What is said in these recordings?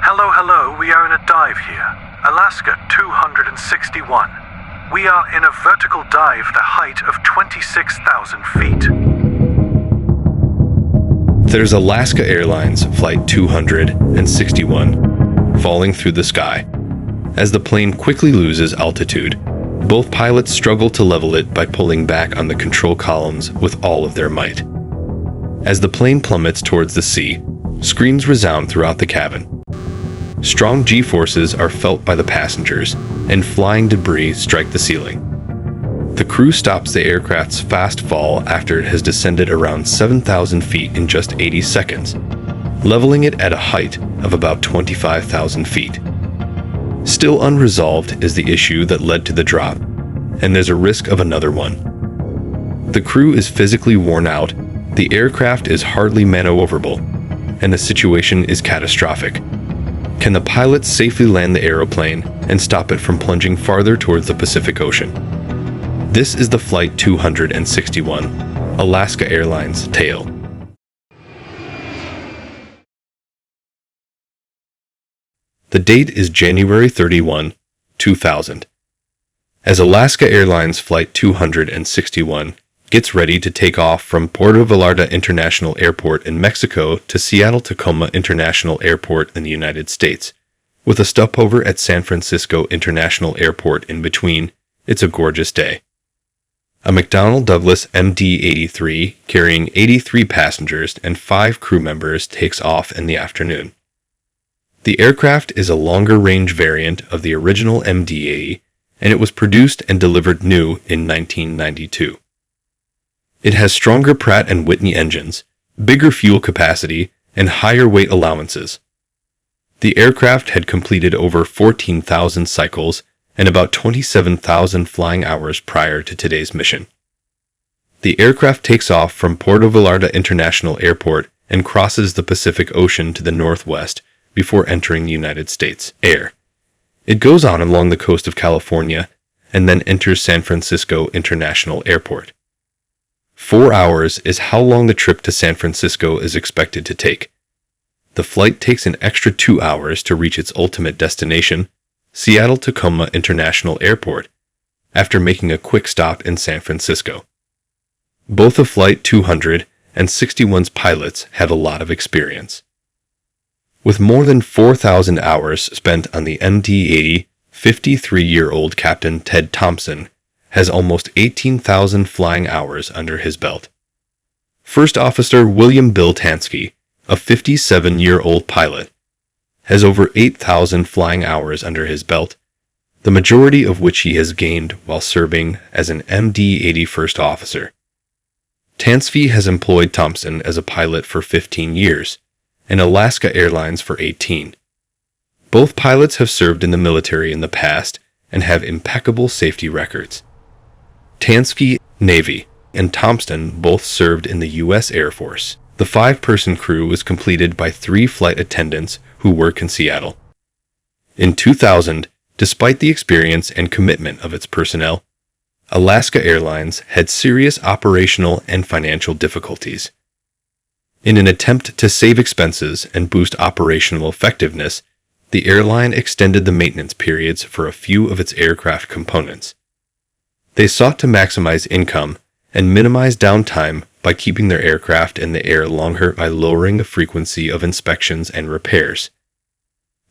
Hello, hello, we are in a dive here. Alaska 261. We are in a vertical dive at a height of 26,000 feet. There's Alaska Airlines Flight 261 falling through the sky. As the plane quickly loses altitude, both pilots struggle to level it by pulling back on the control columns with all of their might. As the plane plummets towards the sea, screams resound throughout the cabin. Strong G-forces are felt by the passengers, and flying debris strike the ceiling. The crew stops the aircraft's fast fall after it has descended around 7,000 feet in just 80 seconds, leveling it at a height of about 25,000 feet. Still unresolved is the issue that led to the drop, and there's a risk of another one. The crew is physically worn out, the aircraft is hardly maneuverable, and the situation is catastrophic. Can the pilots safely land the aeroplane and stop it from plunging farther towards the Pacific Ocean? This is the Flight 261, Alaska Airlines tale. The date is January 31, 2000. As Alaska Airlines Flight 261 gets ready to take off from Puerto Vallarta International Airport in Mexico to Seattle-Tacoma International Airport in the United States, with a stopover at San Francisco International Airport in between, it's a gorgeous day. A McDonnell Douglas MD-83 carrying 83 passengers and 5 crew members takes off in the afternoon. The aircraft is a longer-range variant of the original MD-80, and it was produced and delivered new in 1992. It has stronger Pratt & Whitney engines, bigger fuel capacity, and higher weight allowances. The aircraft had completed over 14,000 cycles and about 27,000 flying hours prior to today's mission. The aircraft takes off from Puerto Vallarta International Airport and crosses the Pacific Ocean to the northwest before entering the United States air. It goes on along the coast of California and then enters San Francisco International Airport. 4 hours is how long the trip to San Francisco is expected to take. The flight takes an extra 2 hours to reach its ultimate destination, Seattle-Tacoma International Airport, after making a quick stop in San Francisco. Both of Flight 261's pilots have a lot of experience. With more than 4,000 hours spent on the MD-80, 53-year-old Captain Ted Thompson has almost 18,000 flying hours under his belt. First Officer William Bill Tansky, a 57-year-old pilot, has over 8,000 flying hours under his belt, the majority of which he has gained while serving as an MD-80 First Officer. Tansky has employed Thompson as a pilot for 15 years, and Alaska Airlines for 18. Both pilots have served in the military in the past and have impeccable safety records. Tansky, Navy, and Thompson both served in the U.S. Air Force. The 5-person crew was completed by 3 flight attendants who work in Seattle. In 2000, despite the experience and commitment of its personnel, Alaska Airlines had serious operational and financial difficulties. In an attempt to save expenses and boost operational effectiveness, the airline extended the maintenance periods for a few of its aircraft components. They sought to maximize income and minimize downtime by keeping their aircraft in the air longer by lowering the frequency of inspections and repairs.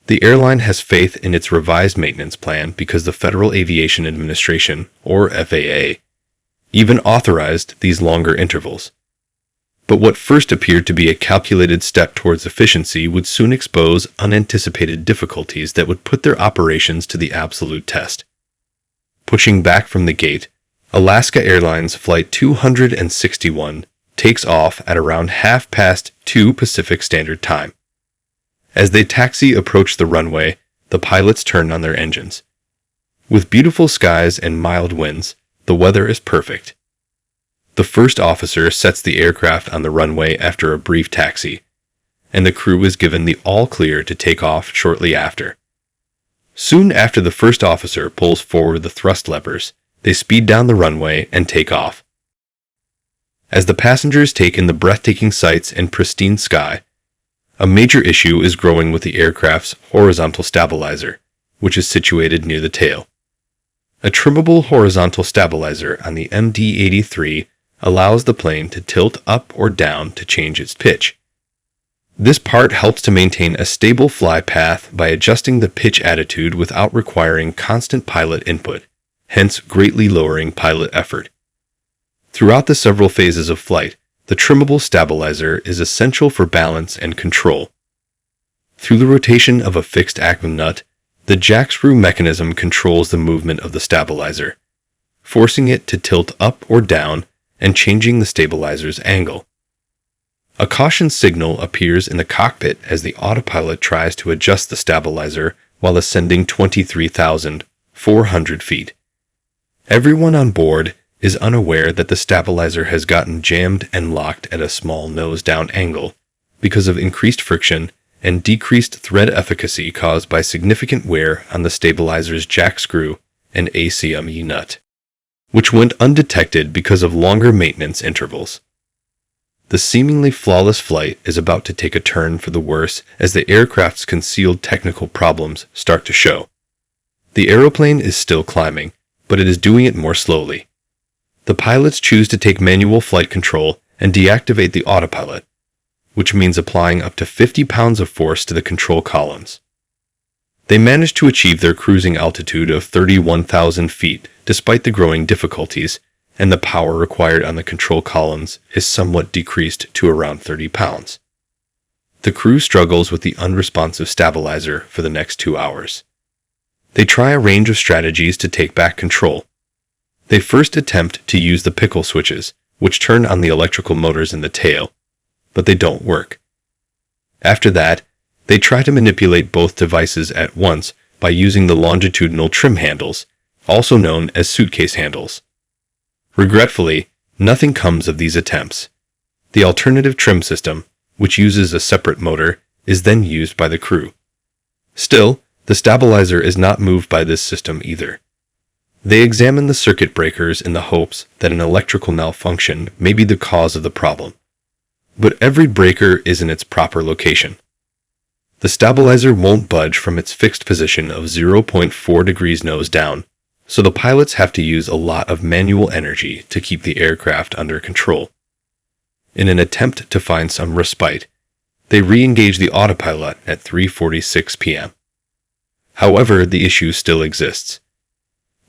The airline has faith in its revised maintenance plan because the Federal Aviation Administration, or FAA, even authorized these longer intervals. But what first appeared to be a calculated step towards efficiency would soon expose unanticipated difficulties that would put their operations to the absolute test. Pushing back from the gate, Alaska Airlines Flight 261 takes off at around 2:30 Pacific Standard Time. As they taxi approach the runway, the pilots turn on their engines. With beautiful skies and mild winds, the weather is perfect. The first officer sets the aircraft on the runway after a brief taxi, and the crew is given the all-clear to take off shortly after. Soon after the first officer pulls forward the thrust levers, they speed down the runway and take off. As the passengers take in the breathtaking sights and pristine sky, A major issue is growing with the aircraft's horizontal stabilizer, which is situated near the tail. A trimmable horizontal stabilizer on the MD-83 allows the plane to tilt up or down to change its pitch. This part helps to maintain a stable fly path by adjusting the pitch attitude without requiring constant pilot input, hence greatly lowering pilot effort. Throughout the several phases of flight, the trimmable stabilizer is essential for balance and control. Through the rotation of a fixed Acme nut, the jack screw mechanism controls the movement of the stabilizer, forcing it to tilt up or down and changing the stabilizer's angle. A caution signal appears in the cockpit as the autopilot tries to adjust the stabilizer while ascending 23,400 feet. Everyone on board is unaware that the stabilizer has gotten jammed and locked at a small nose-down angle because of increased friction and decreased thread efficacy caused by significant wear on the stabilizer's jack screw and ACME nut, which went undetected because of longer maintenance intervals. The seemingly flawless flight is about to take a turn for the worse as the aircraft's concealed technical problems start to show. The aeroplane is still climbing, but it is doing it more slowly. The pilots choose to take manual flight control and deactivate the autopilot, which means applying up to 50 pounds of force to the control columns. They manage to achieve their cruising altitude of 31,000 feet despite the growing difficulties, and the power required on the control columns is somewhat decreased to around 30 pounds. The crew struggles with the unresponsive stabilizer for the next 2 hours. They try a range of strategies to take back control. They first attempt to use the pickle switches, which turn on the electrical motors in the tail, but they don't work. After that, they try to manipulate both devices at once by using the longitudinal trim handles, also known as suitcase handles. Regretfully, nothing comes of these attempts. The alternative trim system, which uses a separate motor, is then used by the crew. Still, the stabilizer is not moved by this system either. They examine the circuit breakers in the hopes that an electrical malfunction may be the cause of the problem. But every breaker is in its proper location. The stabilizer won't budge from its fixed position of 0.4 degrees nose down, so the pilots have to use a lot of manual energy to keep the aircraft under control. In an attempt to find some respite, they re-engage the autopilot at 3:46 p.m. However, the issue still exists.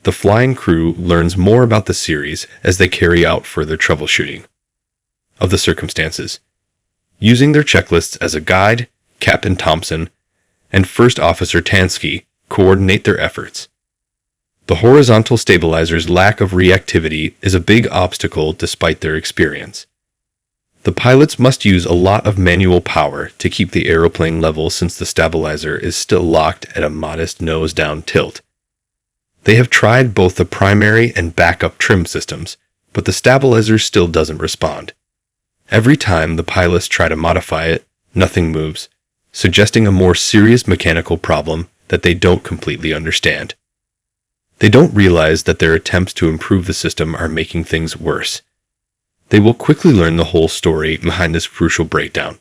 The flying crew learns more about the series as they carry out further troubleshooting of the circumstances. Using their checklists as a guide, Captain Thompson and First Officer Tansky coordinate their efforts. The horizontal stabilizer's lack of reactivity is a big obstacle despite their experience. The pilots must use a lot of manual power to keep the aeroplane level since the stabilizer is still locked at a modest nose-down tilt. They have tried both the primary and backup trim systems, but the stabilizer still doesn't respond. Every time the pilots try to modify it, nothing moves, suggesting a more serious mechanical problem that they don't completely understand. They don't realize that their attempts to improve the system are making things worse. They will quickly learn the whole story behind this crucial breakdown.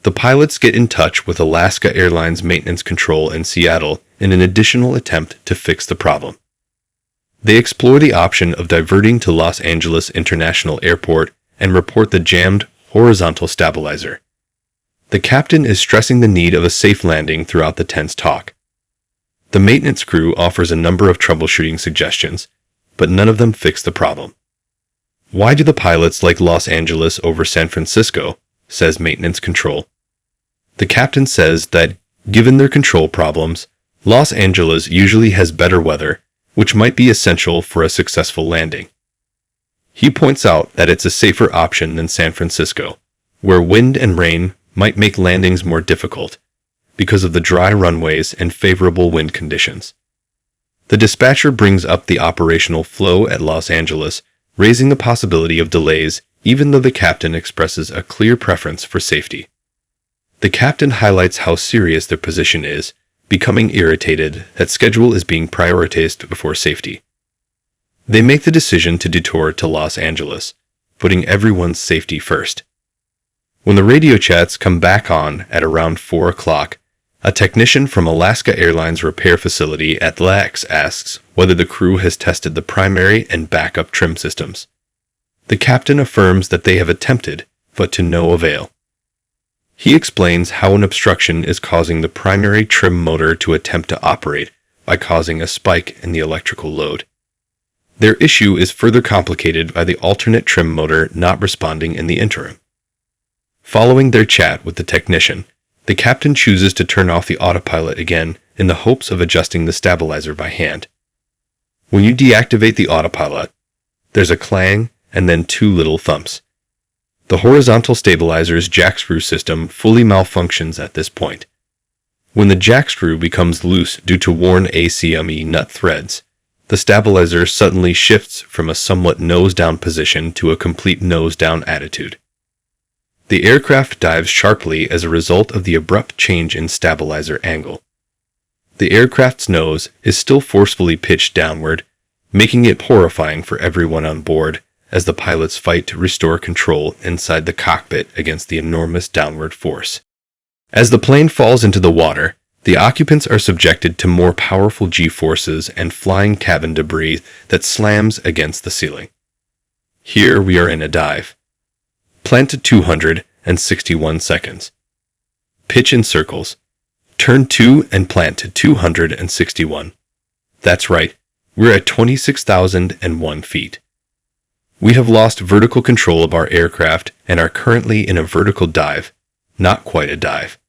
The pilots get in touch with Alaska Airlines Maintenance Control in Seattle in an additional attempt to fix the problem. They explore the option of diverting to Los Angeles International Airport and report the jammed horizontal stabilizer. The captain is stressing the need of a safe landing throughout the tense talk. The maintenance crew offers a number of troubleshooting suggestions, but none of them fix the problem. Why do the pilots like Los Angeles over San Francisco? Says maintenance control. The captain says that, given their control problems, Los Angeles usually has better weather, which might be essential for a successful landing. He points out that it's a safer option than San Francisco, where wind and rain might make landings more difficult because of the dry runways and favorable wind conditions. The dispatcher brings up the operational flow at Los Angeles, raising the possibility of delays even though the captain expresses a clear preference for safety. The captain highlights how serious their position is, becoming irritated that schedule is being prioritized before safety. They make the decision to detour to Los Angeles, putting everyone's safety first. When the radio chats come back on at around 4 o'clock, a technician from Alaska Airlines repair facility at LAX asks whether the crew has tested the primary and backup trim systems. The captain affirms that they have attempted, but to no avail. He explains how an obstruction is causing the primary trim motor to attempt to operate by causing a spike in the electrical load. Their issue is further complicated by the alternate trim motor not responding in the interim. Following their chat with the technician, the captain chooses to turn off the autopilot again in the hopes of adjusting the stabilizer by hand. When you deactivate the autopilot, there's a clang and then 2 little thumps. The horizontal stabilizer's jack screw system fully malfunctions at this point. When the jack screw becomes loose due to worn ACME nut threads, the stabilizer suddenly shifts from a somewhat nose-down position to a complete nose-down attitude. The aircraft dives sharply as a result of the abrupt change in stabilizer angle. The aircraft's nose is still forcefully pitched downward, making it horrifying for everyone on board as the pilots fight to restore control inside the cockpit against the enormous downward force. As the plane falls into the water, the occupants are subjected to more powerful G-forces and flying cabin debris that slams against the ceiling. Here we are in a dive. Plant to 261 seconds. Pitch in circles. Turn 2 and plant to 261. That's right, we're at 26,001 feet. We have lost vertical control of our aircraft and are currently in a vertical dive, not quite a dive.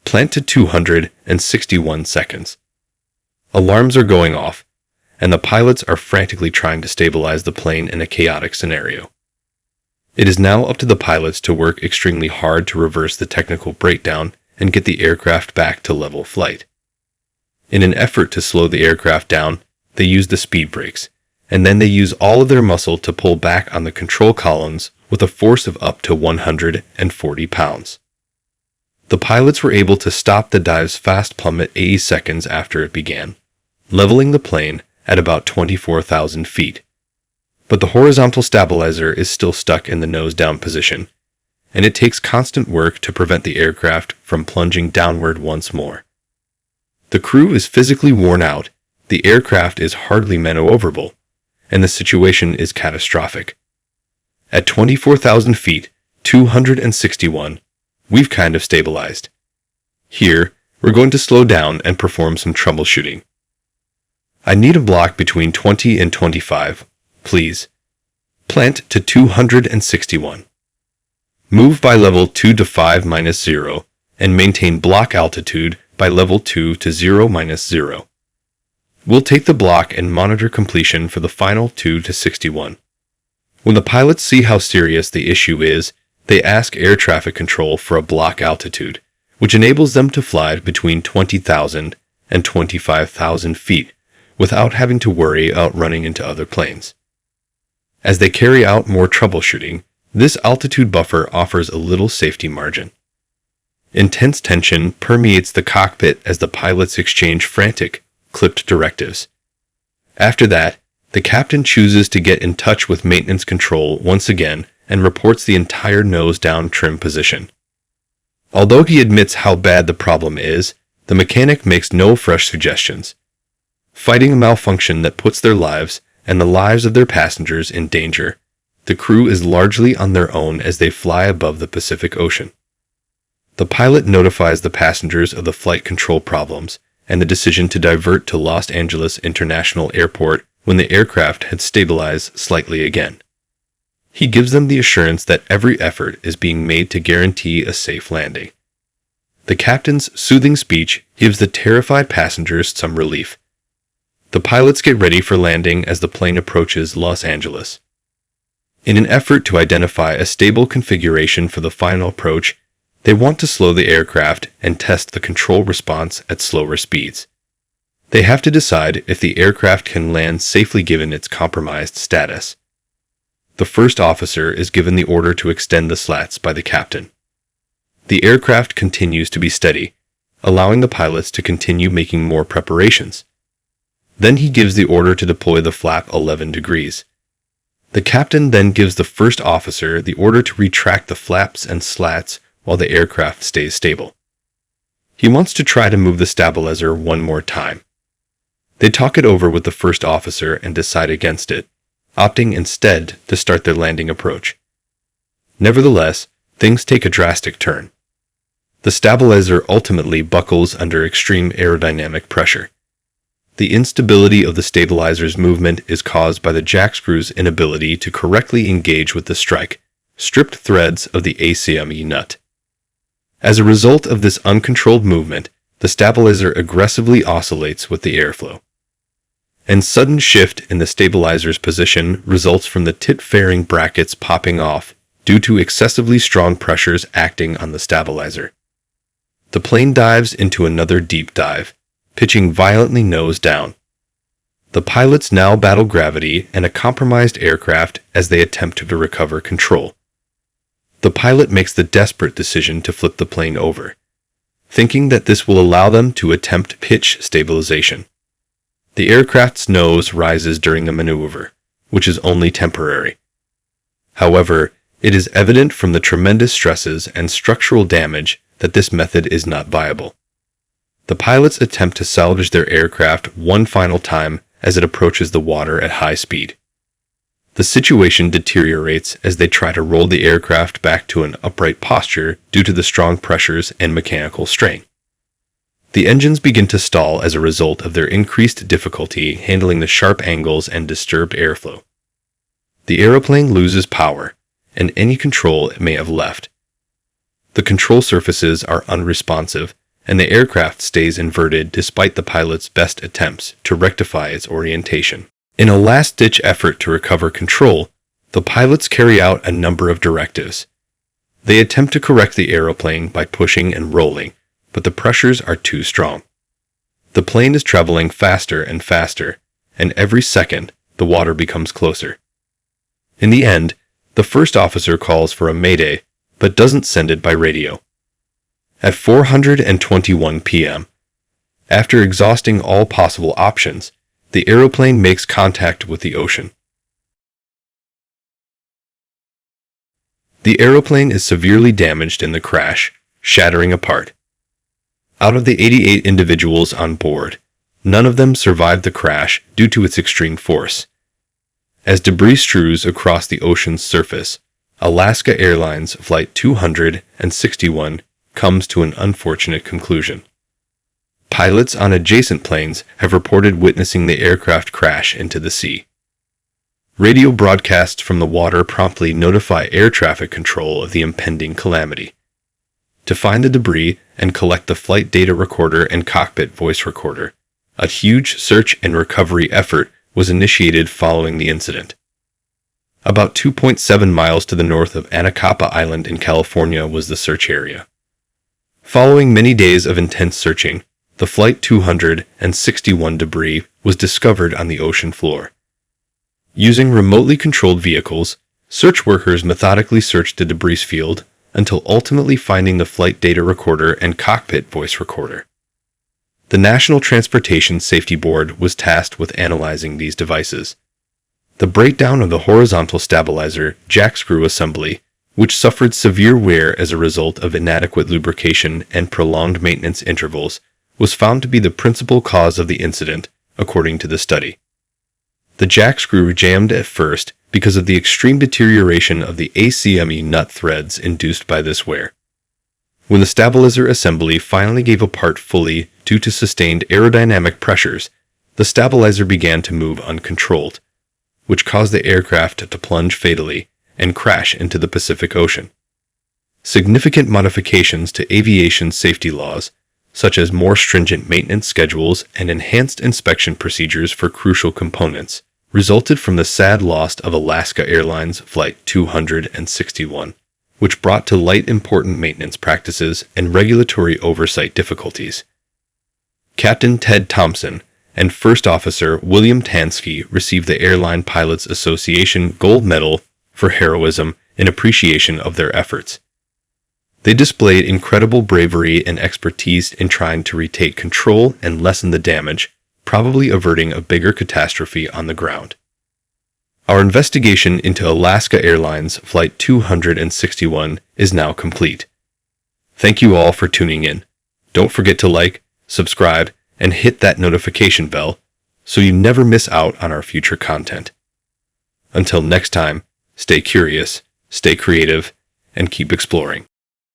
Plant to 261 seconds. Alarms are going off, and the pilots are frantically trying to stabilize the plane in a chaotic scenario. It is now up to the pilots to work extremely hard to reverse the technical breakdown and get the aircraft back to level flight. In an effort to slow the aircraft down, they use the speed brakes, and then they use all of their muscle to pull back on the control columns with a force of up to 140 pounds. The pilots were able to stop the dive's fast plummet 80 seconds after it began, leveling the plane at about 24,000 feet. But the horizontal stabilizer is still stuck in the nose-down position, and it takes constant work to prevent the aircraft from plunging downward once more. The crew is physically worn out, the aircraft is hardly maneuverable, and the situation is catastrophic. At 24,000 feet, 261, we've kind of stabilized. Here, we're going to slow down and perform some troubleshooting. I need a block between 20 and 25, please. Plant to 261. Move by level 2 to 5-0 and maintain block altitude by level 2 to 0-0. We'll take the block and monitor completion for the final 2 to 61. When the pilots see how serious the issue is, they ask air traffic control for a block altitude, which enables them to fly between 20,000 and 25,000 feet without having to worry about running into other planes. As they carry out more troubleshooting, this altitude buffer offers a little safety margin. Intense tension permeates the cockpit as the pilots exchange frantic, clipped directives. After that, the captain chooses to get in touch with maintenance control once again and reports the entire nose-down trim position. Although he admits how bad the problem is, the mechanic makes no fresh suggestions. Fighting a malfunction that puts their lives and the lives of their passengers in danger, the crew is largely on their own as they fly above the Pacific Ocean. The pilot notifies the passengers of the flight control problems and the decision to divert to Los Angeles International Airport when the aircraft had stabilized slightly again. He gives them the assurance that every effort is being made to guarantee a safe landing. The captain's soothing speech gives the terrified passengers some relief. The pilots get ready for landing as the plane approaches Los Angeles. In an effort to identify a stable configuration for the final approach, they want to slow the aircraft and test the control response at slower speeds. They have to decide if the aircraft can land safely given its compromised status. The first officer is given the order to extend the slats by the captain. The aircraft continues to be steady, allowing the pilots to continue making more preparations. Then he gives the order to deploy the flap 11 degrees. The captain then gives the first officer the order to retract the flaps and slats while the aircraft stays stable. He wants to try to move the stabilizer one more time. They talk it over with the first officer and decide against it, opting instead to start their landing approach. Nevertheless, things take a drastic turn. The stabilizer ultimately buckles under extreme aerodynamic pressure. The instability of the stabilizer's movement is caused by the jack screw's inability to correctly engage with the stripped threads of the ACME nut. As a result of this uncontrolled movement, the stabilizer aggressively oscillates with the airflow. And sudden shift in the stabilizer's position results from the tit fairing brackets popping off due to excessively strong pressures acting on the stabilizer. The plane dives into another deep dive, pitching violently nose down. The pilots now battle gravity and a compromised aircraft as they attempt to recover control. The pilot makes the desperate decision to flip the plane over, thinking that this will allow them to attempt pitch stabilization. The aircraft's nose rises during the maneuver, which is only temporary. However, it is evident from the tremendous stresses and structural damage that this method is not viable. The pilots attempt to salvage their aircraft one final time as it approaches the water at high speed. The situation deteriorates as they try to roll the aircraft back to an upright posture due to the strong pressures and mechanical strain. The engines begin to stall as a result of their increased difficulty handling the sharp angles and disturbed airflow. The aeroplane loses power, and any control it may have left. The control surfaces are unresponsive, and the aircraft stays inverted despite the pilot's best attempts to rectify its orientation. In a last-ditch effort to recover control, the pilots carry out a number of directives. They attempt to correct the aeroplane by pushing and rolling, but the pressures are too strong. The plane is traveling faster and faster, and every second the water becomes closer. In the end, the first officer calls for a mayday, but doesn't send it by radio. At 4:21 p.m., after exhausting all possible options, the aeroplane makes contact with the ocean. The aeroplane is severely damaged in the crash, shattering apart. Out of the 88 individuals on board, none of them survived the crash due to its extreme force. As debris strews across the ocean's surface, Alaska Airlines Flight 261 comes to an unfortunate conclusion. Pilots on adjacent planes have reported witnessing the aircraft crash into the sea. Radio broadcasts from the water promptly notify air traffic control of the impending calamity. To find the debris and collect the flight data recorder and cockpit voice recorder, a huge search and recovery effort was initiated following the incident. About 2.7 miles to the north of Anacapa Island in California was the search area. Following many days of intense searching, the Flight 261 debris was discovered on the ocean floor. Using remotely controlled vehicles, search workers methodically searched the debris field until ultimately finding the flight data recorder and cockpit voice recorder. The National Transportation Safety Board was tasked with analyzing these devices. The breakdown of the horizontal stabilizer jack screw assembly, which suffered severe wear as a result of inadequate lubrication and prolonged maintenance intervals, was found to be the principal cause of the incident, according to the study. The jack screw jammed at first because of the extreme deterioration of the ACME nut threads induced by this wear. When the stabilizer assembly finally gave apart fully due to sustained aerodynamic pressures, the stabilizer began to move uncontrolled, which caused the aircraft to plunge fatally and crash into the Pacific Ocean. Significant modifications to aviation safety laws, such as more stringent maintenance schedules and enhanced inspection procedures for crucial components, resulted from the sad loss of Alaska Airlines Flight 261, which brought to light important maintenance practices and regulatory oversight difficulties. Captain Ted Thompson and First Officer William Tansky received the Airline Pilots Association Gold Medal for heroism in appreciation of their efforts. They displayed incredible bravery and expertise in trying to retake control and lessen the damage, probably averting a bigger catastrophe on the ground. Our investigation into Alaska Airlines Flight 261 is now complete. Thank you all for tuning in. Don't forget to like, subscribe, and hit that notification bell so you never miss out on our future content. Until next time, stay curious, stay creative, and keep exploring.